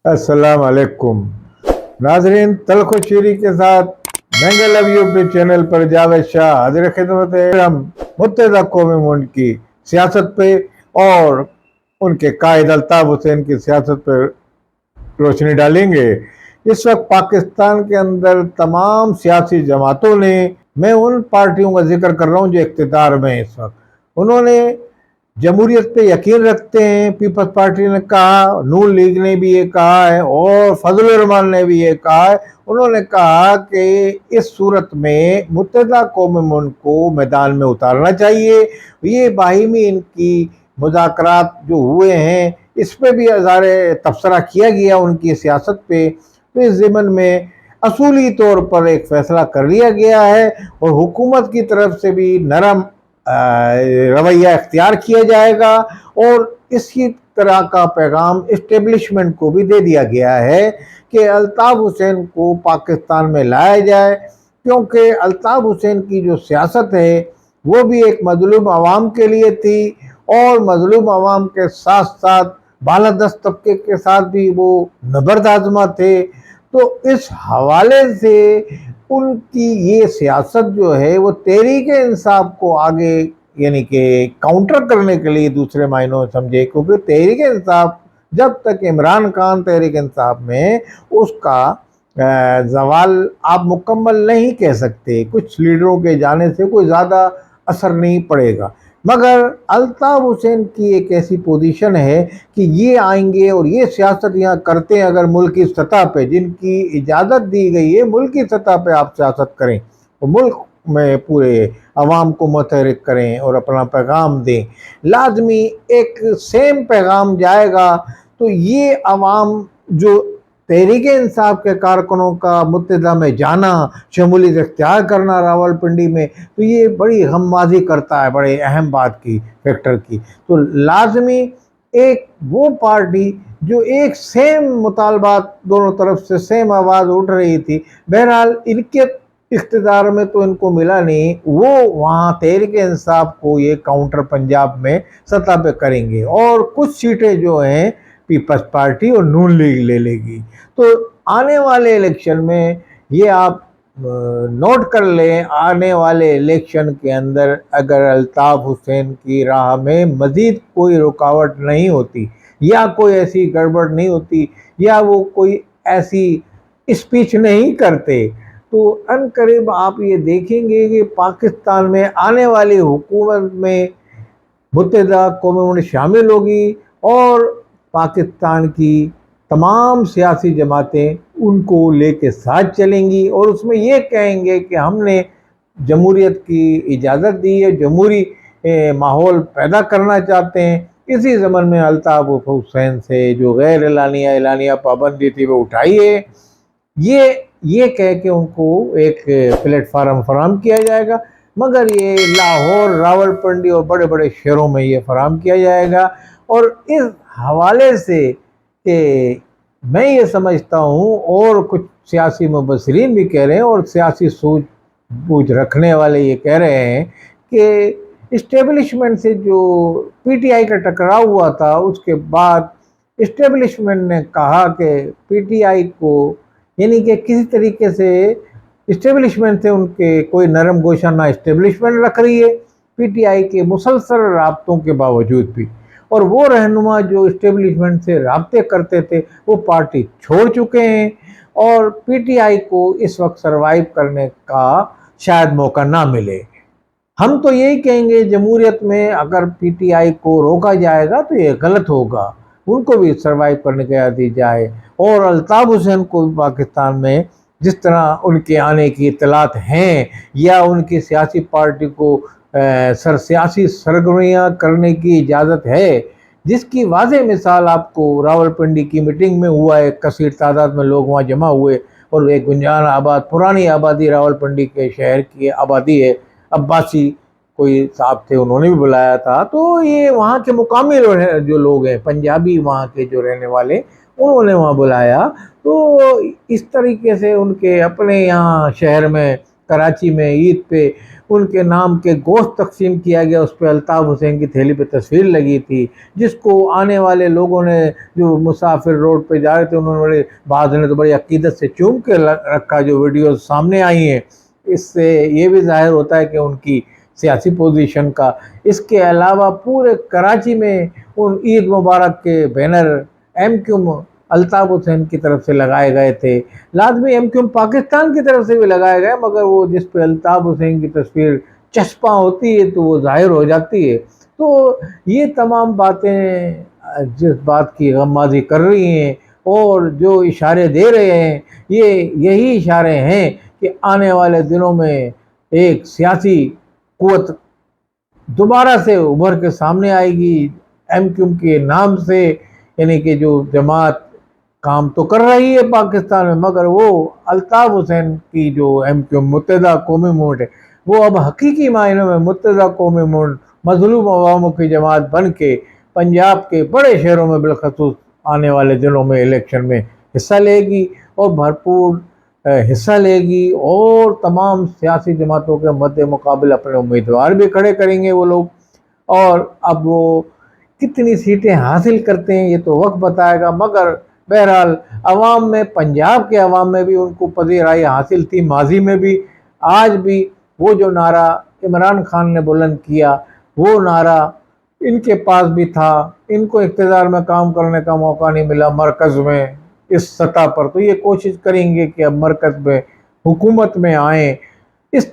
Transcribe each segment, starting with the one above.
अस्सलाम वालेकुम नाजरीन, तल्ख शीरी के साथ महंगा लव यूट्यूब चैनल पर जावेद शाह हाजिर खिदमत है। हम मुत्तहिदा कौम मुल्क की सियासत पे और उनके कायद अल्ताफ हुसैन की सियासत पर रोशनी डालेंगे। इस वक्त पाकिस्तान के अंदर तमाम सियासी जमातों ने, मैं उन पार्टियों का जिक्र कर रहा हूँ जो इख्तियार में हैं इस वक्त, उन्होंने जमहूरियत पे यकीन रखते हैं। पीपल्स पार्टी ने कहा, नून लीग ने भी ये कहा है और फजल रहमान ने भी ये कहा है। उन्होंने कहा कि इस सूरत में मुत्तहिदा कौम मुल्क को मैदान में उतारना चाहिए। ये बाहिमी इनकी मुज़ाकरात जो हुए हैं इस पर भी हज़ारे तबसरा किया गया उनकी सियासत पे। तो इस ज़िमन में असूली तौर पर एक फ़ैसला कर लिया गया है और हुकूमत की तरफ से भी नरम रवैया इख्तियार किया जाएगा और इसी तरह का पैगाम इस्टेब्लिशमेंट को भी दे दिया गया है कि अल्ताफ हुसैन को पाकिस्तान में लाया जाए, क्योंकि अल्ताफ हुसैन की जो सियासत है वो भी एक मजलूम आवाम के लिए थी और मजलूम आवाम के साथ साथ बालादस्त तबके के साथ भी वो नबर्द आजमा थे। तो इस हवाले से उनकी ये सियासत जो है वो तहरीक इंसाफ को आगे यानी कि काउंटर करने के लिए दूसरे मायनों में समझे, क्योंकि तहरीक इंसाफ जब तक इमरान खान तहरीक इंसाफ में, उसका जवाल आप मुकम्मल नहीं कह सकते। कुछ लीडरों के जाने से कोई ज़्यादा असर नहीं पड़ेगा, मगर अल्ताफ हुसैन की एक ऐसी पोजीशन है कि ये आएंगे और ये सियासत यहाँ करते हैं। अगर मुल्क की सतह पे जिनकी इजाज़त दी गई है, मुल्क की सतह पे आप सियासत करें तो मुल्क में पूरे अवाम को मुतहरिक करें और अपना पैगाम दें, लाजमी एक सेम पैगाम जाएगा। तो ये अवाम जो तहरीक इंसाफ के कारकुनों का मुत्तहिदा में जाना, शमूलियत इख्तियार करना रावलपिंडी में, तो ये बड़ी गमबाजी करता है बड़े अहम बात की, फैक्टर की। तो लाजमी एक वो पार्टी जो एक सेम मुतालबात दोनों तरफ से सेम आवाज़ उठ रही थी, बहरहाल इनके इख्तियार में तो इनको मिला नहीं, वो वहाँ तहरीक इंसाफ को ये काउंटर पंजाब में सतह पे करेंगे और कुछ सीटें जो हैं पीपल्स पार्टी और नून लीग ले लेगी। तो आने वाले इलेक्शन में ये आप नोट कर लें, आने वाले इलेक्शन के अंदर अगर अल्ताफ हुसैन की राह में मज़ीद कोई रुकावट नहीं होती या कोई ऐसी गड़बड़ नहीं होती या वो कोई ऐसी स्पीच नहीं करते, तो अनकरीब आप ये देखेंगे कि पाकिस्तान में आने वाली हुकूमत में मुत्तहिदा कौम मुल्क शामिल होगी और पाकिस्तान की तमाम सियासी जमातें उनको लेके साथ चलेंगी और उसमें ये कहेंगे कि हमने जमहूरियत की इजाज़त दी है, जमहूरी माहौल पैदा करना चाहते हैं। इसी ज़मन में अल्ताफ हुसैन से जो गैर एलानिया पाबंदी थी वो उठाई है, ये कह के उनको एक प्लेटफार्म फराहम किया जाएगा। मगर ये लाहौर, रावलपिंडी और बड़े बड़े शहरों में ये फराहम किया जाएगा। और इस हवाले से कि मैं ये समझता हूँ और कुछ सियासी मुबस्सिरीन भी कह रहे हैं और सियासी सूझ बूझ रखने वाले ये कह रहे हैं कि इस्टेब्लिशमेंट से जो पीटीआई का टकराव हुआ था उसके बाद इस्टेब्लिशमेंट ने कहा कि पीटीआई को यानी कि किसी तरीके से इस्टेब्लिशमेंट से उनके कोई नरम गोशा ना इस्टेब्लिशमेंट रख रही है पीटीआई के मुसलसल राब्तों के बावजूद भी। और वो रहनुमा जो इस्टेब्लिशमेंट से राब्ते करते थे वो पार्टी छोड़ चुके हैं और पीटीआई को इस वक्त सरवाइव करने का शायद मौका ना मिले। हम तो यही कहेंगे जमहूरियत में अगर पीटीआई को रोका जाएगा तो ये गलत होगा, उनको भी सरवाइव करने की दी जाए और अल्ताफ हुसैन को भी पाकिस्तान में जिस तरह उनके आने की इत्तलात हैं या उनकी सियासी पार्टी को सियासी सरगर्मियाँ करने की इजाज़त है, जिसकी वाज़ेह मिसाल आपको रावलपिंडी की मीटिंग में हुआ है। कसीर तादाद में लोग वहाँ जमा हुए और एक गुंजान आबाद पुरानी आबादी रावलपिंडी के शहर की आबादी है, अब्बासी कोई साहब थे उन्होंने भी बुलाया था। तो ये वहाँ के मुकामी जो लोग हैं पंजाबी वहाँ के जो रहने वाले उन्होंने वहाँ बुलाया। तो इस तरीके से उनके अपने यहाँ शहर में कराची में ईद पे उनके नाम के गोश्त तकसीम किया गया, उस पर अल्ताफ़ हुसैन की थैली पे तस्वीर लगी थी, जिसको आने वाले लोगों ने जो मुसाफिर रोड पे जा रहे थे उन्होंने बाज़ ने तो बड़ी अकीदत से चूम के रखा, जो वीडियो सामने आई हैं। इससे ये भी ज़ाहिर होता है कि उनकी सियासी पोजीशन का। इसके अलावा पूरे कराची में उन ईद मुबारक के बैनर MQ अल्ताफ़ हुसैन की तरफ से लगाए गए थे। लाजमी MQ पाकिस्तान की तरफ से भी लगाए गए, मगर वो जिस पे अल्ताफ़ हुसैन की तस्वीर चस्पा होती है तो वो ज़ाहिर हो जाती है। तो ये तमाम बातें जिस बात की गम्माज़ी कर रही हैं और जो इशारे दे रहे हैं, ये यही इशारे हैं कि आने वाले दिनों में एक सियासी कुव्वत दोबारा से उभर के सामने आएगी MQ के नाम से, यानी कि जो जमात काम तो कर रही है पाकिस्तान में, मगर वो अल्ताफ़ हुसैन की जो MQ मुत्तहिदा कौमी मूवमेंट है, वो अब हकीकी मायनों में मुत्तहिदा कौमी मूवमेंट मज़लूम अवामों की जमात बन के पंजाब के बड़े शहरों में बिलखसूस आने वाले दिनों में इलेक्शन में हिस्सा लेगी और भरपूर हिस्सा लेगी, और तमाम सियासी जमातों के मद्दे मुकाबले अपने उम्मीदवार भी खड़े करेंगे वो लोग। और अब वो कितनी सीटें हासिल करते हैं ये तो वक्त बताएगा, मगर बहरहाल अवाम में, पंजाब के अवाम में भी उनको पजीराई हासिल थी माजी में भी, आज भी। वो जो नारा इमरान खान ने बुलंद किया वो नारा इनके पास भी था, इनको इक़्तिदार में काम करने का मौका नहीं मिला मरकज़ में इस सतह पर, तो ये कोशिश करेंगे कि अब मरकज़ में हुकूमत में आएँ, इस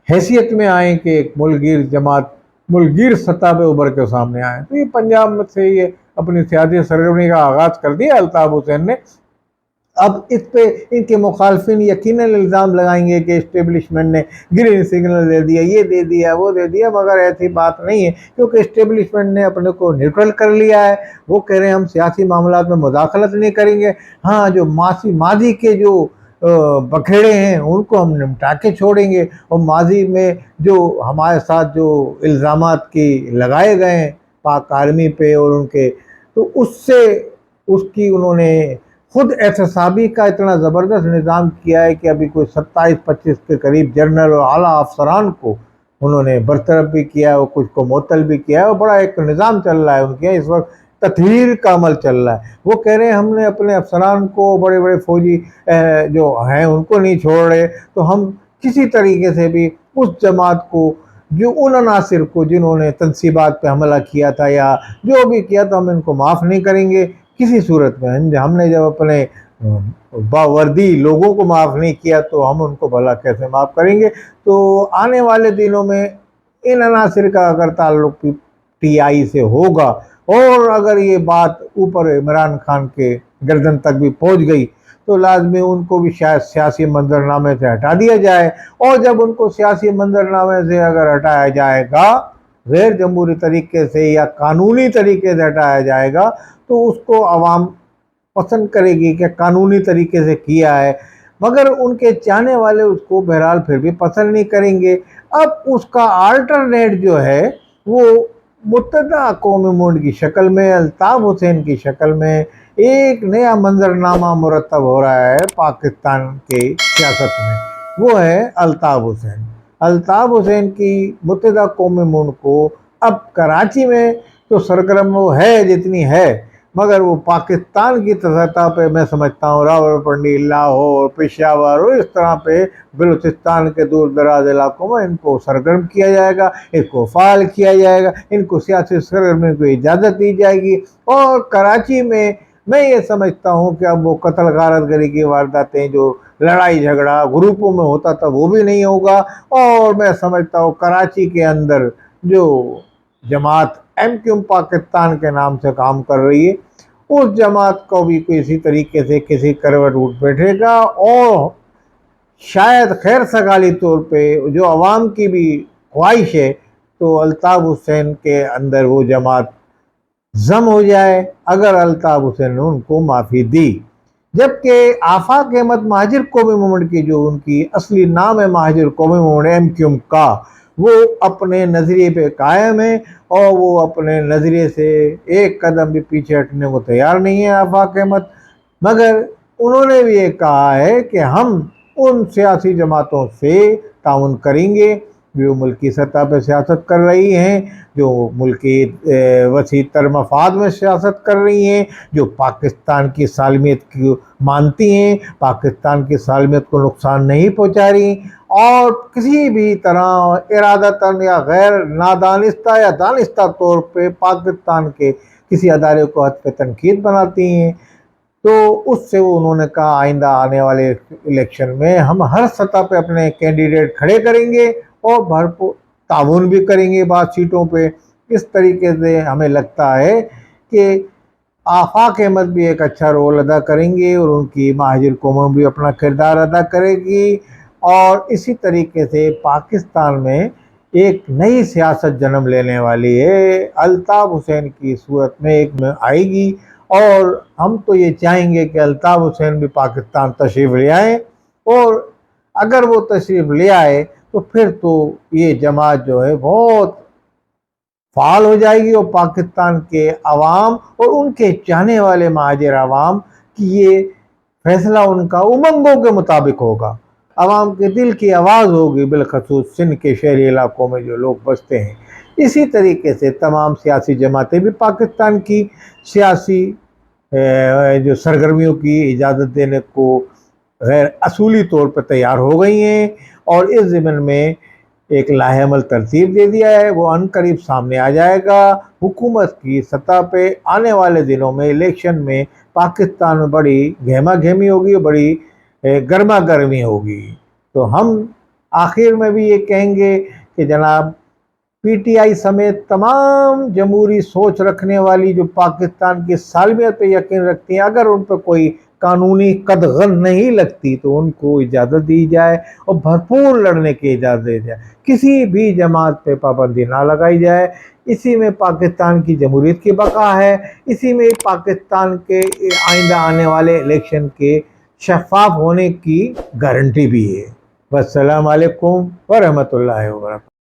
हैसियत में आएँ कि एक मुल्कगीर जमात मुल्कगीर सतह पे उभर के सामने आए। तो ये पंजाब में से ये अपनी सियासी सरगर्मी का आगाज़ कर दिया अल्ताफ़ हुसैन ने। अब इस पे इनके मुखालफिन यकीनन इल्ज़ाम लगाएंगे कि इस्टेब्लिशमेंट ने ग्रीन सिग्नल दे दिया, ये दे दिया, वो दे दिया, मगर ऐसी बात नहीं है, क्योंकि इस्टेब्लिशमेंट ने अपने को न्यूट्रल कर लिया है। वो कह रहे हैं हम सियासी मामलात में मुदाखलत नहीं करेंगे, हाँ जो माजी के जो बखेड़े हैं उनको हम निपटा के छोड़ेंगे, और माजी में जो हमारे साथ जो इल्ज़ामात की लगाए गए हैं पाक आर्मी पे और उनके, तो उससे उसकी उन्होंने खुद एहतसाबी का इतना ज़बरदस्त निज़ाम किया है कि अभी कोई 27-25 के करीब जनरल और आला अफसरान को उन्होंने बरतरफ भी किया है और कुछ को मुअत्तल भी किया है, और बड़ा एक निज़ाम चल रहा है उनके इस वक्त, तत्हीर का अमल चल रहा है। वो कह रहे हैं हमने अपने अफसरान को, बड़े बड़े फौजी जो हैं उनको नहीं छोड़ रहे, तो हम किसी तरीके से भी उस जमात को, जो उन अनासिर को जिन्होंने तनसीबात पे हमला किया था या जो भी किया था, हम इनको माफ़ नहीं करेंगे किसी सूरत में। हमने जब अपने बावर्दी लोगों को माफ़ नहीं किया तो हम उनको भला कैसे माफ़ करेंगे। तो आने वाले दिनों में इन अनासिर का अगर ताल्लुक TI से होगा, और अगर ये बात ऊपर इमरान खान के गर्दन तक भी पहुंच गई, तो लाजमी उनको भी शायद सियासी मंजरनामे से हटा दिया जाए। और जब उनको सियासी मंजरनामे से अगर हटाया जाएगा, गैर जमहूरी तरीके से या कानूनी तरीके से हटाया जाएगा, तो उसको आवाम पसंद करेगी कि कानूनी तरीके से किया है, मगर उनके चाहने वाले उसको बहरहाल फिर भी पसंद नहीं करेंगे। अब उसका अल्टरनेट जो है वो मुत्तहिदा कौमी मूवमेंट की शक्ल में, अल्ताफ़ हुसैन की शक्ल में एक नया मंजरनामा मुरतब हो रहा है पाकिस्तान के सियासत में, वो है अल्ताफ़ हुसैन। अल्ताफ़ हुसैन की मुत्तहिदा कौमी मूवमेंट को अब कराची में तो सरगर्म वो है जितनी है, मगर वो पाकिस्तान की सतह पे मैं समझता हूँ रावलपिंडी, लाहौर, पेशावर और इस तरह पे बलूचिस्तान के दूर दराज इलाकों में इनको सरगर्म किया जाएगा, इनको फ़ाल किया जाएगा, इनको सियासी सरगर्मी को इजाज़त दी जाएगी। और कराची में मैं ये समझता हूँ कि अब वो कत्ल गारतगरी की वारदातें, जो लड़ाई झगड़ा ग्रुपों में होता था, वो भी नहीं होगा। और मैं समझता हूँ कराची के अंदर जो जमात MQ पाकिस्तान के नाम से काम कर रही है, उस जमात को भी किसी तरीके से किसी करवट उठ बैठेगा, और शायद खैर सगाली तौर पे जो अवाम की भी ख्वाहिश है, तो अल्ताफ़ हुसैन के अंदर वो जमात जम हो जाए अगर अल्ताफ़ हुसैन ने उनको माफ़ी दी। जबकि आफाक अहमद महाजिर कौमी मूवमेंट की, जो उनकी असली नाम है महाजिर कौमी मूवमेंट MQ का, वो अपने नज़रिए पे कायम है और वो अपने नज़रिए से एक कदम भी पीछे हटने को तैयार नहीं है आफाक अहमद। मगर उन्होंने भी ये कहा है कि हम उन सियासी जमातों से تعاون کریں گے جو ملکی سطح پہ سیاست کر رہی ہیں، جو ملکی وسیع تر مفاد میں سیاست کر رہی ہیں، جو پاکستان کی سالمیت کو مانتی ہیں، پاکستان کی سالمیت کو نقصان نہیں پہنچا رہی، اور کسی بھی طرح ارادتاً یا غیر نادانستہ یا دانستہ طور پہ پاکستان کے کسی ادارے کو ہدف تنقید بناتی ہیں، تو اس سے انہوں نے کہا آئندہ آنے والے الیکشن میں ہم ہر سطح پہ اپنے کینڈیڈیٹ کھڑے کریں گے اور بھرپور تعاون بھی کریں گے بعض سیٹوں پہ۔ اس طریقے سے ہمیں لگتا ہے کہ آفاق احمد بھی ایک اچھا رول ادا کریں گے اور ان کی مہاجر قوم بھی اپنا کردار ادا کرے گی، اور اسی طریقے سے پاکستان میں ایک نئی سیاست جنم لینے والی ہے، الطاف حسین کی صورت میں ایک میں آئے گی، اور ہم تو یہ چاہیں گے کہ الطاف حسین بھی پاکستان تشریف لے آئیں، اور اگر وہ تشریف لے آئے تو پھر تو یہ جماعت جو ہے بہت فعال ہو جائے گی، اور پاکستان کے عوام اور ان کے چاہنے والے مہاجر عوام کی یہ فیصلہ ان کا امنگوں کے مطابق ہوگا، عوام کے دل کی آواز ہوگی، بالخصوص سندھ کے شہری علاقوں میں جو لوگ بستے ہیں۔ اسی طریقے سے تمام سیاسی جماعتیں بھی پاکستان کی سیاسی جو سرگرمیوں کی اجازت دینے کو غیر اصولی طور پر تیار ہو گئی ہیں، اور اس ضمن میں ایک لائحہ عمل ترتیب دے دیا ہے، وہ عنقریب سامنے آ جائے گا۔ حکومت کی سطح پہ آنے والے دنوں میں الیکشن میں پاکستان میں بڑی گہما گہمی ہوگی، بڑی گرما گرمی ہوگی۔ تو ہم آخر میں بھی یہ کہیں گے کہ جناب پی ٹی آئی سمیت تمام جمہوری سوچ رکھنے والی جو پاکستان کی سالمیت پہ یقین رکھتی ہیں، اگر ان پہ کوئی قانونی قدغن نہیں لگتی تو ان کو اجازت دی جائے اور بھرپور لڑنے کی اجازت دی جائے، کسی بھی جماعت پہ پابندی نہ لگائی جائے۔ اسی میں پاکستان کی جمہوریت کی بقا ہے، اسی میں پاکستان کے آئندہ آنے والے الیکشن کے شفاف ہونے کی گارنٹی بھی ہے۔ والسلام علیکم ورحمۃ اللہ وبرکاتہ۔